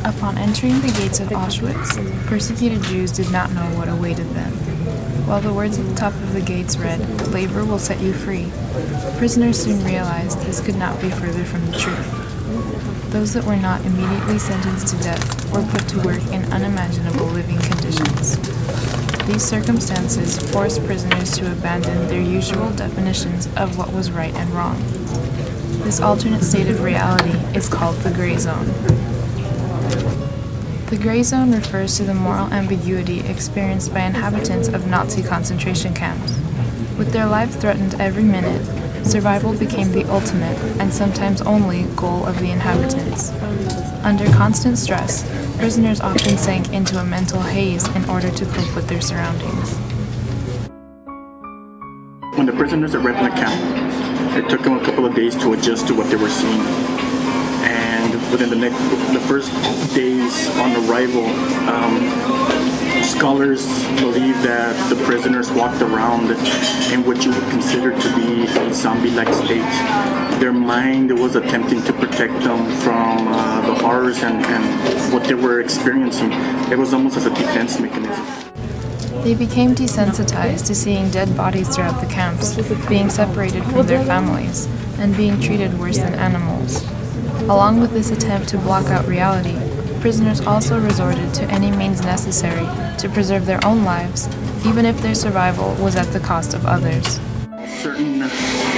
Upon entering the gates of Auschwitz, persecuted Jews did not know what awaited them. While the words at the top of the gates read, "Labor will set you free," prisoners soon realized this could not be further from the truth. Those that were not immediately sentenced to death were put to work in unimaginable living conditions. These circumstances forced prisoners to abandon their usual definitions of what was right and wrong. This alternate state of reality is called the gray zone. The gray zone refers to the moral ambiguity experienced by inhabitants of Nazi concentration camps. With their life threatened every minute, survival became the ultimate, and sometimes only, goal of the inhabitants. Under constant stress, prisoners often sank into a mental haze in order to cope with their surroundings. When the prisoners arrived in the camp, it took them a couple of days to adjust to what they were seeing. And within the first days on arrival, scholars believe that the prisoners walked around in what you would consider to be a zombie-like state. Their mind was attempting to protect them from the horrors and what they were experiencing. It was almost as a defense mechanism. They became desensitized to seeing dead bodies throughout the camps, being separated from their families, and being treated worse than animals. Along with this attempt to block out reality, prisoners also resorted to any means necessary to preserve their own lives, even if their survival was at the cost of others. Certain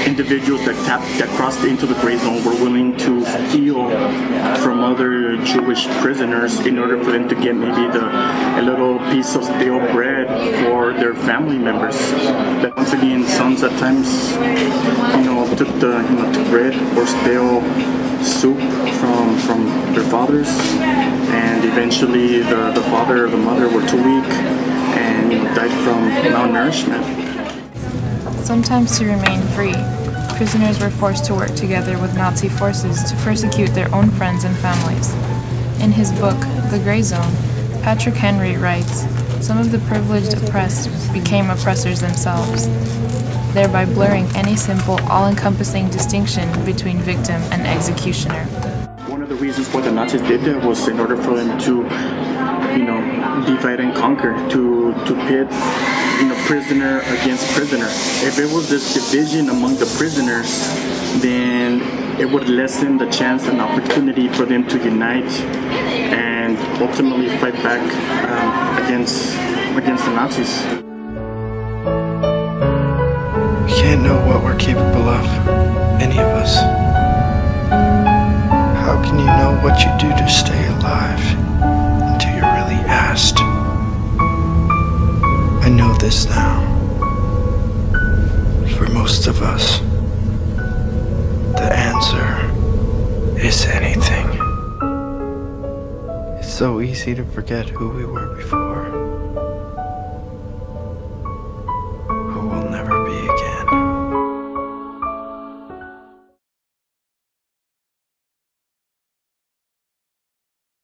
individuals that crossed into the gray zone were willing to steal from other Jewish prisoners in order for them to get maybe a little piece of stale bread for their family members. That once again, sons at times, took bread or stale soup from their fathers, and eventually the father or the mother were too weak and died from malnourishment. Sometimes to remain free, prisoners were forced to work together with Nazi forces to persecute their own friends and families. In his book, The Gray Zone, Patrick Henry writes, "Some of the privileged oppressed became oppressors themselves, thereby blurring any simple, all-encompassing distinction between victim and executioner." One of the reasons why the Nazis did that was in order for them to, divide and conquer, to pit, prisoner against prisoner. If it was this division among the prisoners, then it would lessen the chance and opportunity for them to unite and ultimately fight back against the Nazis. We can't know what we're capable of, any of us. How can you know what you do to stay alive until you're really asked? I know this now. For most of us, the answer is anything. It's so easy to forget who we were before.